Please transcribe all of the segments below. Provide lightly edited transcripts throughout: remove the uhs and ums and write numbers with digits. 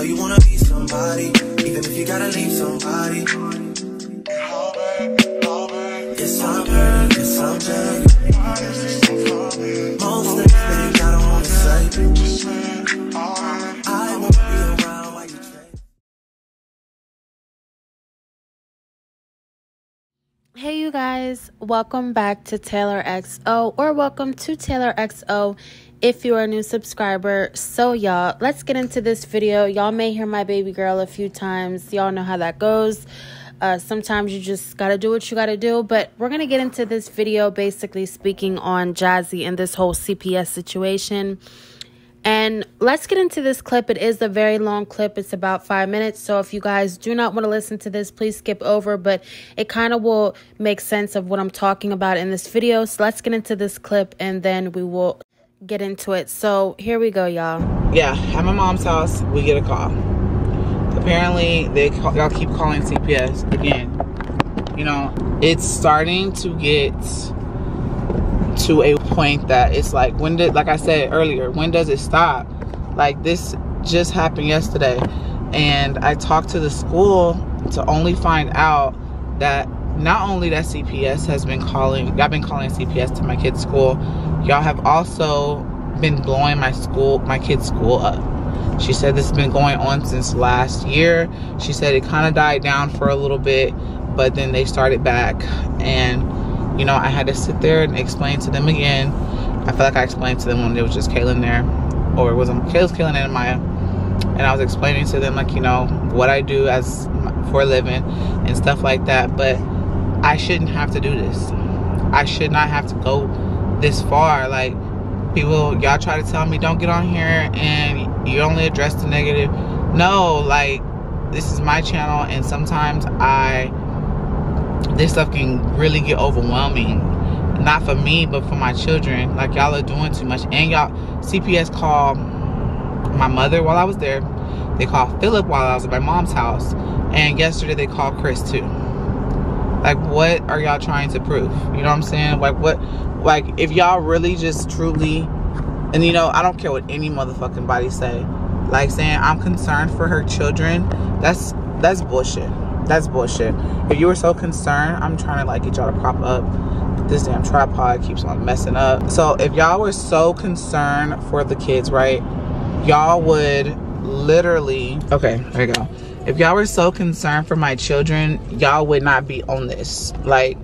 you wanna be somebody, even if you gotta leave somebody. Yes, I'm hurt, yes, I'm dead. Most things that I don't wanna say. I won't be around while you trade. Hey you guys, welcome back to Taylor XO, or welcome to Taylor XO if you're a new subscriber. So y'all, let's get into this video. Y'all may hear my baby girl a few times. Y'all know how that goes. Sometimes you just gotta do what you gotta do, but we're gonna get into this video basically speaking on Jazzy and this whole CPS situation. And let's get into this clip. It is a very long clip. It's about 5 minutes. So if you guys do not want to listen to this, please skip over. But it kind of will make sense of what I'm talking about in this video. So let's get into this clip and then we will get into it. So here we go, y'all. Yeah, at my mom's house, we get a call. Apparently, y'all keep calling CPS again. You know, it's starting to get to a point that it's like, like I said earlier, when does it stop? Like, this just happened yesterday, and I talked to the school to only find out that not only that CPS has been calling, y'all been calling CPS to my kid's school, y'all have also been blowing my kid's school up. She said this has been going on since last year. She said it kind of died down for a little bit, but then they started back. And you know, I had to sit there and explain to them again. I feel like I explained to them when there was just Kaylin there, or it was Kaylin and Maya, and I was explaining to them, like, you know, what I do for a living and stuff like that. But I shouldn't have to do this. I should not have to go this far. Like, y'all try to tell me don't get on here and you only address the negative. No, like, this is my channel, and sometimes this stuff can really get overwhelming, not for me but for my children. Like, y'all are doing too much. And y'all, CPS called my mother while I was there, they called Philip while I was at my mom's house, and yesterday they called Chris too. Like, what are y'all trying to prove? You know what I'm saying? Like, what, like, if y'all really just truly, and you know, I don't care what any motherfucking body say, like saying I'm concerned for her children, that's bullshit. That's bullshit. If you were so concerned, I'm trying to like get y'all to prop up, but this damn tripod keeps on messing up. So if y'all were so concerned for the kids, right, y'all would literally, okay, there you go. If y'all were so concerned for my children, y'all would not be on this. Like,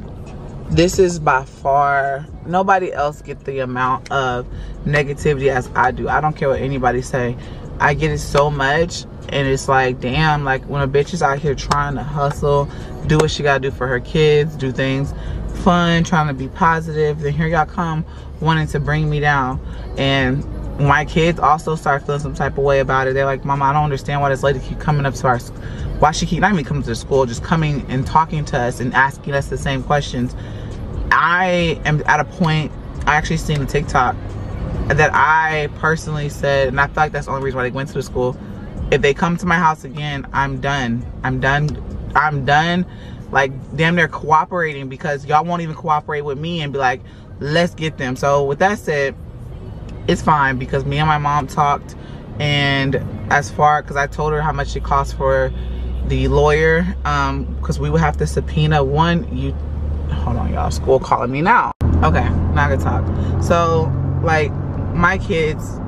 this is by far, nobody else get the amount of negativity as I do. I don't care what anybody say. I get it so much. And it's like, damn, like, when a bitch is out here trying to hustle, do what she gotta do for her kids, do things fun, trying to be positive, then here y'all come wanting to bring me down. And my kids also start feeling some type of way about it. They're like, Mama, I don't understand why this lady keep coming up to our, why she keep, not even coming to the school, just coming and talking to us and asking us the same questions. I am at a point, I actually seen a TikTok that I personally said, and I feel like that's the only reason why they went to the school, if they come to my house again, I'm done. I'm done, like, damn near cooperating, because y'all won't even cooperate with me and be like, let's get them. So with that said, it's fine, because me and my mom talked, and because I told her how much it costs for the lawyer, because we would have to subpoena one. Hold on, y'all, school calling me now. Okay, now I can talk. So, like, my kids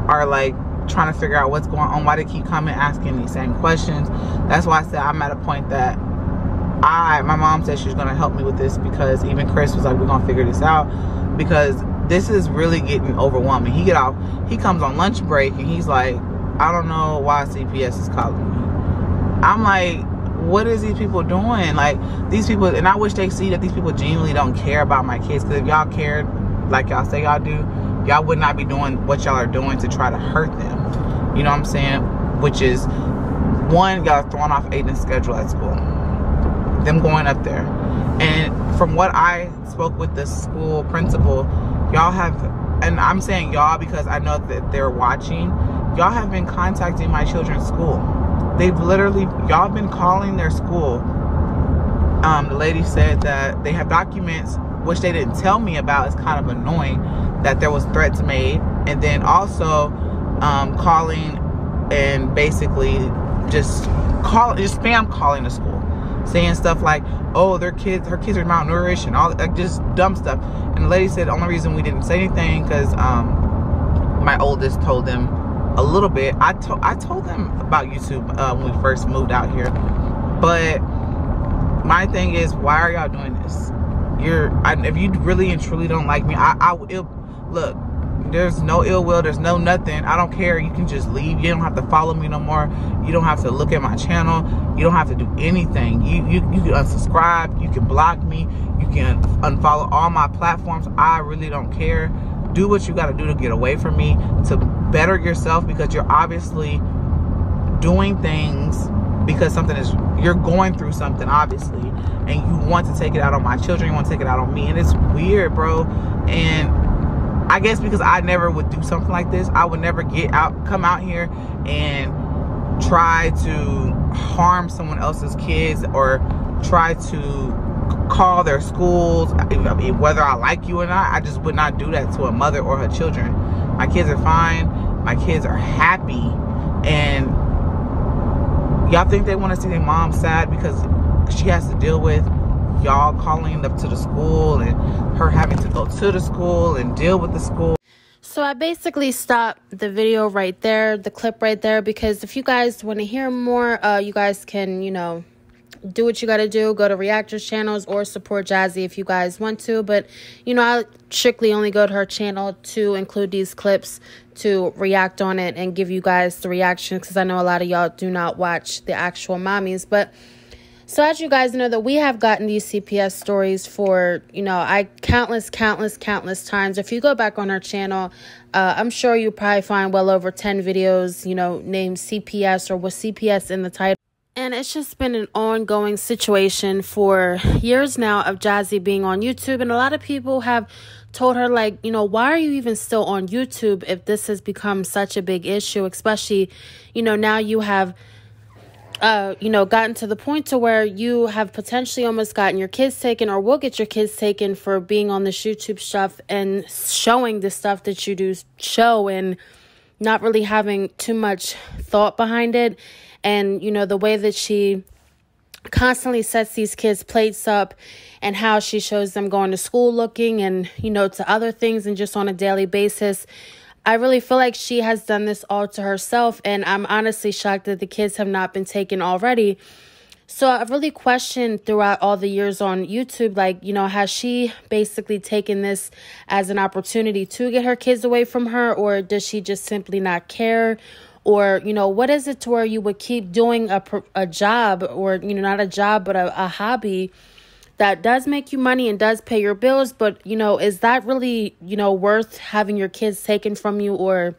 are like trying to figure out what's going on, why they keep coming asking these same questions. That's why I said I'm at a point that my mom said she's gonna help me with this, because even Chris was like, we're gonna figure this out, because this is really getting overwhelming. He comes on lunch break and he's like, I don't know why CPS is calling me. I'm like, what is these people doing? Like, these people, and I wish they see that these people genuinely don't care about my kids, because if y'all cared like y'all say y'all do, y'all would not be doing what y'all are doing to try to hurt them. You know what I'm saying? Which is, one, y'all throwing off Aiden's schedule at school. Them going up there. And from what I spoke with the school principal, y'all have, and I'm saying y'all because I know that they're watching, y'all have been contacting my children's school. They've literally, y'all been calling their school. The lady said that they have documents, which they didn't tell me about. It's kind of annoying that there was threats made. And then also calling and basically just spam calling the school, saying stuff like, oh, her kids are malnourished and all, like, just dumb stuff. And the lady said the only reason we didn't say anything because my oldest told them a little bit. I told them about YouTube when we first moved out here, but my thing is, why are y'all doing this? If you really and truly don't like me, look, there's no ill will, there's no nothing. I don't care. You can just leave. You don't have to follow me no more. You don't have to look at my channel. You don't have to do anything. You can unsubscribe. You can block me. You can unfollow all my platforms. I really don't care. Do what you got to do to get away from me, to better yourself, because you're obviously doing things because you're going through something, obviously, and you want to take it out on my children, you want to take it out on me, and it's weird, bro. And I guess because I never would do something like this, I would never come out here and try to harm someone else's kids or try to call their schools. Whether I like you or not, I just would not do that to a mother or her children. My kids are fine. My kids are happy. And y'all think they want to see their mom sad because she has to deal with y'all calling up to the school and her having to go to the school and deal with the school. So I basically stopped the video right there, the clip right there, because if you guys want to hear more, you guys can, do what you got to do. Go to reactors channels or support Jazzy if you guys want to. But, I strictly only go to her channel to include these clips to react on it and give you guys the reaction, because I know a lot of y'all do not watch the actual mommies. But so as you guys know, that we have gotten these CPS stories for, countless times. If you go back on our channel, I'm sure you'll probably find well over 10 videos, named CPS or with CPS in the title. And it's just been an ongoing situation for years now of Jazzy being on YouTube. And a lot of people have told her, like, why are you even still on YouTube if this has become such a big issue, especially, now you have gotten to the point to where you have potentially almost gotten your kids taken or will get your kids taken for being on this YouTube stuff and showing the stuff that you do show and not really having too much thought behind it. And, the way that she constantly sets these kids' plates up and how she shows them going to school looking and, to other things and just on a daily basis. I really feel like she has done this all to herself, and I'm honestly shocked that the kids have not been taken already. So I've really questioned throughout all the years on YouTube, like, has she basically taken this as an opportunity to get her kids away from her, or does she just simply not care? Or, what is it to where you would keep doing a job or, not a job, but a hobby that does make you money and does pay your bills, but, is that really, worth having your kids taken from you, or,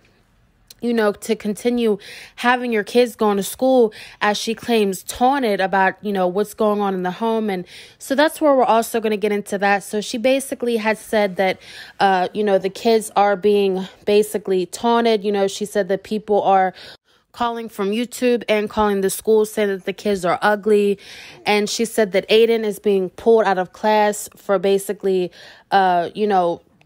to continue having your kids going to school, as she claims, taunted about, what's going on in the home. And so that's where we're also going to get into that. So she basically has said that, the kids are being basically taunted. She said that people are calling from YouTube and calling the school saying that the kids are ugly. And she said that Aiden is being pulled out of class for basically,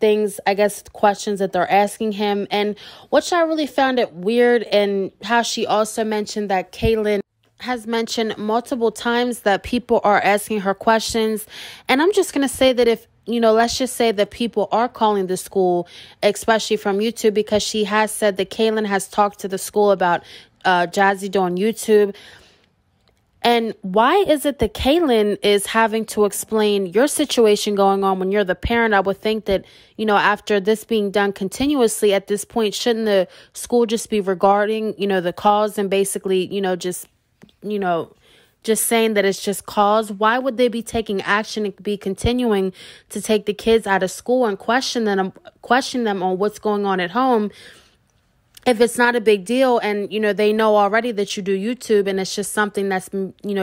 things, I guess, questions that they're asking him. And which I really found it weird, and how she also mentioned that Kaylin has mentioned multiple times that people are asking her questions. And I'm just going to say that if, let's just say that people are calling the school, especially from YouTube, because she has said that Kaylin has talked to the school about Jazzy doing YouTube. And why is it that Kaylin is having to explain your situation going on when you're the parent? I would think that, after this being done continuously at this point, shouldn't the school just be regarding, the cause and basically, just saying that it's just cause? Why would they be taking action and be continuing to take the kids out of school and question them on what's going on at home if it's not a big deal? And, they know already that you do YouTube, and it's just something that's,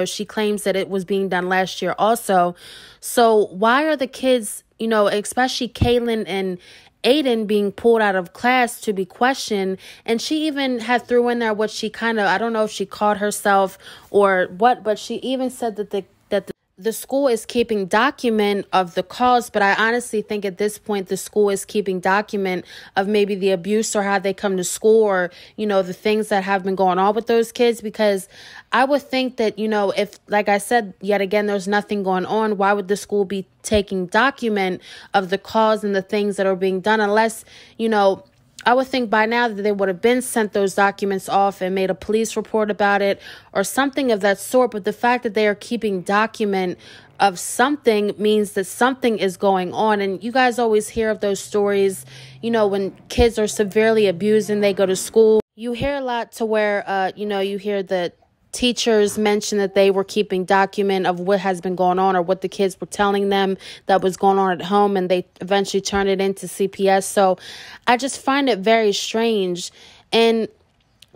she claims that it was being done last year also. So why are the kids, especially Kaylin and Aiden, being pulled out of class to be questioned? And she even had threw in there what she kind of, I don't know if she called herself or what, but she even said that the school is keeping document of the calls, but I honestly think at this point the school is keeping document of maybe the abuse or how they come to school, or, you know, the things that have been going on with those kids. Because I would think that, you know, if, like I said, yet again, there's nothing going on, why would the school be taking document of the calls and the things that are being done? Unless, you know, I would think by now that they would have been sent those documents off and made a police report about it or something of that sort. But the fact that they are keeping document of something means that something is going on. And you guys always hear of those stories, you know, when kids are severely abused and they go to school. You hear a lot to where, you know, you hear that teachers mentioned that they were keeping document of what has been going on or what the kids were telling them that was going on at home, and they eventually turned it into CPS. So I just find it very strange. And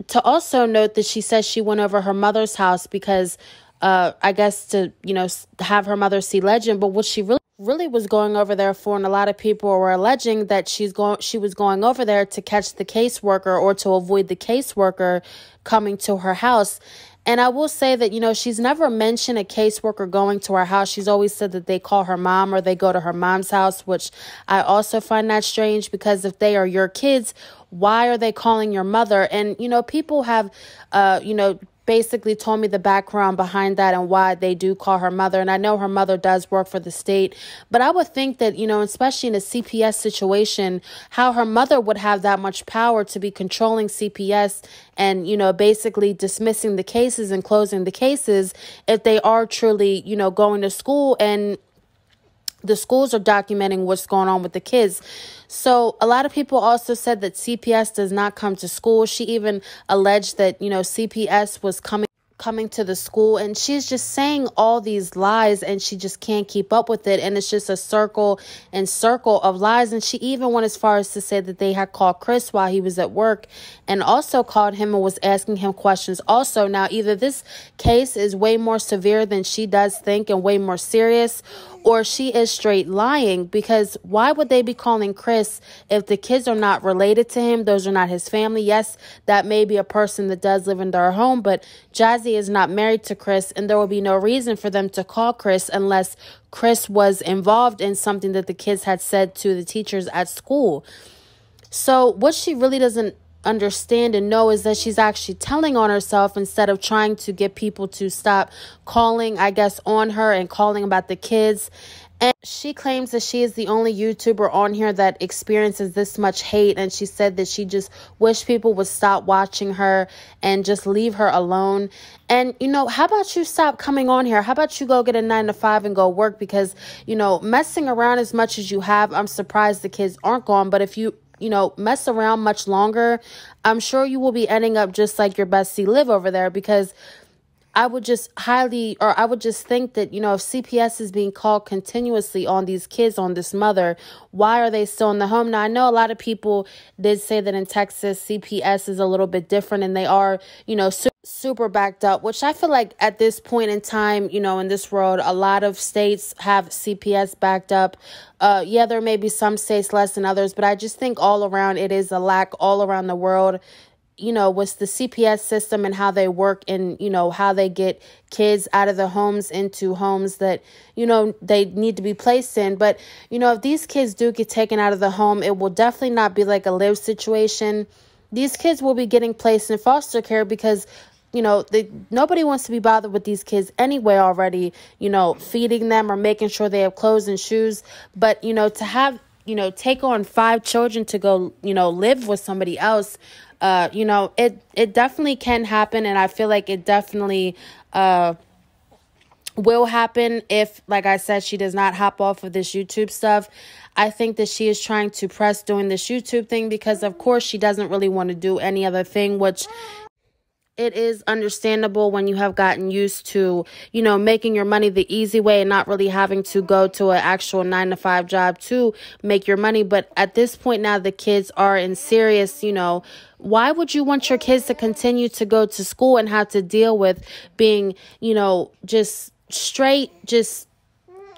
to also note that she says she went over her mother's house because I guess to, you know, have her mother see Legend. But what she really was going over there for, and a lot of people were alleging that she was going over there to catch the caseworker or to avoid the caseworker coming to her house. And I will say that, you know, she's never mentioned a caseworker going to her house. She's always said that they call her mom or they go to her mom's house, which I also find that strange, because if they are your kids, why are they calling your mother? And, you know, people have, you know, basically told me the background behind that and why they do call her mother. And I know her mother does work for the state, but I would think that, you know, especially in a CPS situation, how her mother would have that much power to be controlling CPS and, you know, basically dismissing the cases and closing the cases if they are truly, you know, going to school and the schools are documenting what's going on with the kids. So a lot of people also said that CPS does not come to school. She even alleged that, you know, CPS was coming to the school, and she's just saying all these lies and she just can't keep up with it. And it's just a circle and circle of lies. And she even went as far as to say that they had called Chris while he was at work and also called him and was asking him questions also. Now, either this case is way more severe than she does think and way more serious, or she is straight lying, because why would they be calling Chris if the kids are not related to him? Those are not his family. Yes, that may be a person that does live in their home, but Jazzy is not married to Chris, and there will be no reason for them to call Chris unless Chris was involved in something that the kids had said to the teachers at school. So what she really doesn't understand and know is that she's actually telling on herself instead of trying to get people to stop calling, I guess, on her and calling about the kids. And she claims that she is the only YouTuber on here that experiences this much hate. And she said that she just wished people would stop watching her and just leave her alone. And, you know, how about you stop coming on here? How about you go get a 9-to-5 and go work? Because, you know, messing around as much as you have, I'm surprised the kids aren't gone. But if you know, mess around much longer, I'm sure you will be ending up just like your bestie Liv over there. Because I would just think that, you know, if CPS is being called continuously on these kids, on this mother, why are they still in the home? Now, I know a lot of people did say that in Texas, CPS is a little bit different and they are, you know, super backed up, which I feel like at this point in time, you know, in this world, a lot of states have CPS backed up. Yeah, there may be some states less than others, but I just think all around it is a lack all around the world, you know, with the CPS system and how they work and, you know, how they get kids out of the homes into homes that, you know, they need to be placed in. But, you know, if these kids do get taken out of the home, it will definitely not be like a Liv situation. These kids will be getting placed in foster care because, you know, nobody wants to be bothered with these kids anyway already, you know, feeding them or making sure they have clothes and shoes. But, you know, to have, you know, take on 5 children to go, you know, live with somebody else, you know, it definitely can happen. And I feel like it definitely will happen if, like I said, she does not hop off of this YouTube stuff. I think that she is trying to press doing this YouTube thing because, of course, she doesn't really want to do any other thing, which it is understandable when you have gotten used to, you know, making your money the easy way and not really having to go to an actual 9-to-5 job to make your money. But at this point now, the kids are in serious, you know, why would you want your kids to continue to go to school and have to deal with being, you know, just straight, just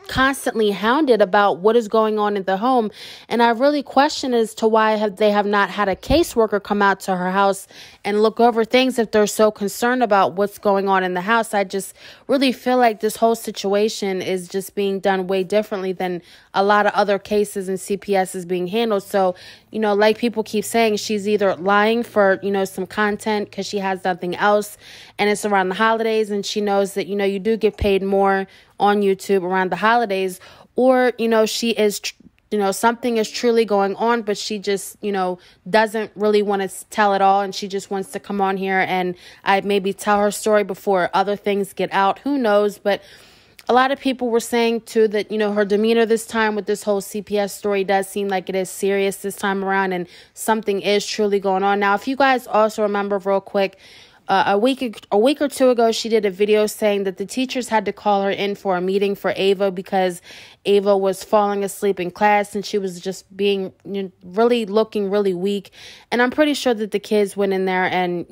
constantly hounded about what is going on in the home. And I really question as to why they have not had a caseworker come out to her house and look over things if they're so concerned about what's going on in the house. I just really feel like this whole situation is just being done way differently than a lot of other cases and CPS is being handled. So, like people keep saying, she's either lying for, some content because she has nothing else and it's around the holidays and she knows that, you do get paid more on YouTube around the holidays, or, she is, something is truly going on, but she just, doesn't really want to tell it all. And she just wants to come on here and maybe tell her story before other things get out. Who knows? But a lot of people were saying too that, her demeanor this time with this whole CPS story does seem like it is serious this time around and something is truly going on. Now, if you guys also remember real quick, a week or two ago, she did a video saying that the teachers had to call her in for a meeting for Ava because Ava was falling asleep in class and she was just being really looking really weak. And I'm pretty sure that the kids went in there and,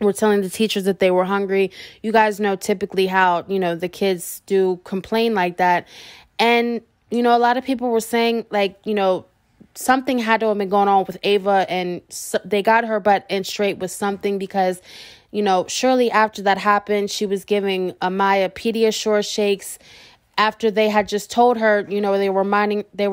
were telling the teachers that they were hungry. You guys know typically how, the kids do complain like that. And, a lot of people were saying like, something had to have been going on with Ava and they got her butt in straight with something because, surely after that happened, she was giving Amaya Pediasure shakes after they had just told her, they were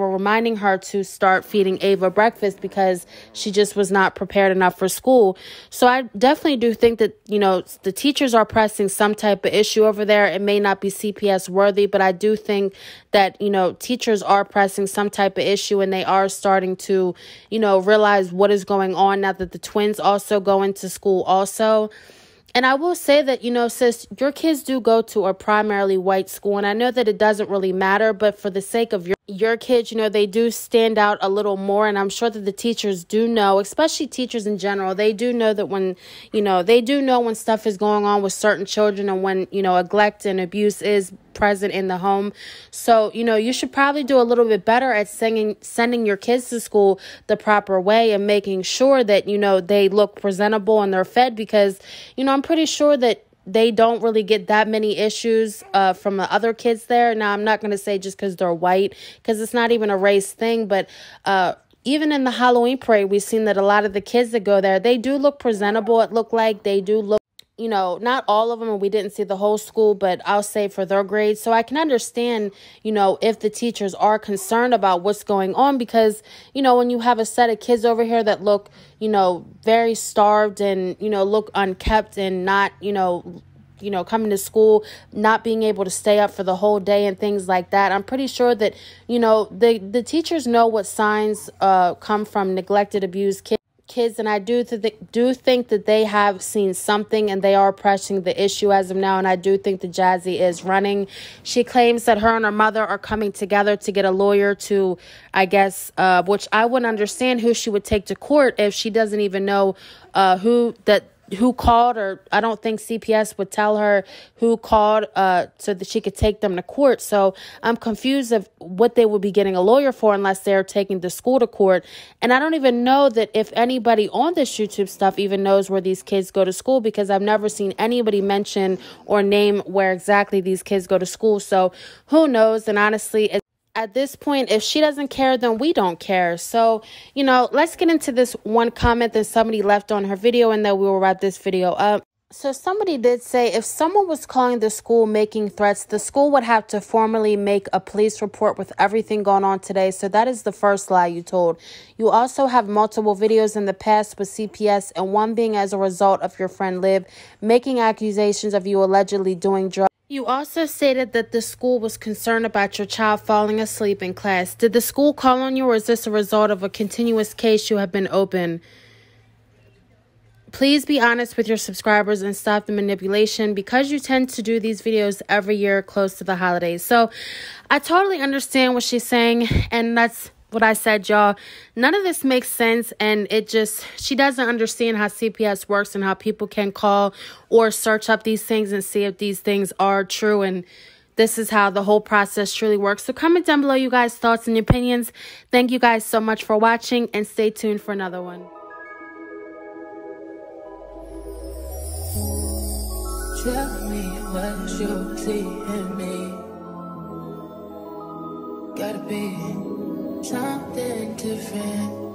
reminding her to start feeding Ava breakfast because she just was not prepared enough for school. So I definitely do think that, the teachers are pressing some type of issue over there. It may not be CPS worthy, but I do think that, teachers are pressing some type of issue and they are starting to, realize what is going on now that the twins also go into school also. And I will say that, sis, your kids do go to a primarily white school. And I know that it doesn't really matter, but for the sake of your kids, they do stand out a little more. And I'm sure that the teachers do know, especially teachers in general, they do know that when, they do know when stuff is going on with certain children and when, neglect and abuse is present in the home. So, you should probably do a little bit better at sending your kids to school the proper way and making sure that, they look presentable and they're fed because, I'm pretty sure that they don't really get that many issues from the other kids there. Now, I'm not going to say just because they're white, because it's not even a race thing, but even in the Halloween parade, we've seen that a lot of the kids that go there, they do look presentable. It looked like they do look, not all of them, and we didn't see the whole school, but I'll say for their grades. So I can understand, if the teachers are concerned about what's going on because, when you have a set of kids over here that look, very starved and, look unkept and not, coming to school, not being able to stay up for the whole day and things like that. I'm pretty sure that, the teachers know what signs come from neglected, abused kids, and I do think that they have seen something and they are pressing the issue as of now. And I do think that Jazzy is running. She claims that her and her mother are coming together to get a lawyer to, I guess, which I wouldn't understand who she would take to court if she doesn't even know who called, or I don't think CPS would tell her who called so that she could take them to court. So I'm confused of what they would be getting a lawyer for unless they're taking the school to court. And I don't even know that if anybody on this YouTube stuff even knows where these kids go to school because I've never seen anybody mention or name where exactly these kids go to school. So who knows? And honestly, at this point, if she doesn't care, then we don't care. So, let's get into this one comment that somebody left on her video and then we will wrap this video up. So somebody did say if someone was calling the school making threats, the school would have to formally make a police report with everything going on today. So that is the first lie you told. You also have multiple videos in the past with CPS and one being as a result of your friend Liv making accusations of you allegedly doing drugs. You also stated that the school was concerned about your child falling asleep in class. Did the school call on you or is this a result of a continuous case you have been open? Please be honest with your subscribers and stop the manipulation because you tend to do these videos every year close to the holidays. So I totally understand what she's saying, and that's what I said, y'all. None of this makes sense, and she doesn't understand how CPS works and how people can call or search up these things and see if these things are true, and this is how the whole process truly works. So comment down below you guys' thoughts and opinions. Thank you guys so much for watching, and stay tuned for another one. Tell me what you see in me. gotta be something different.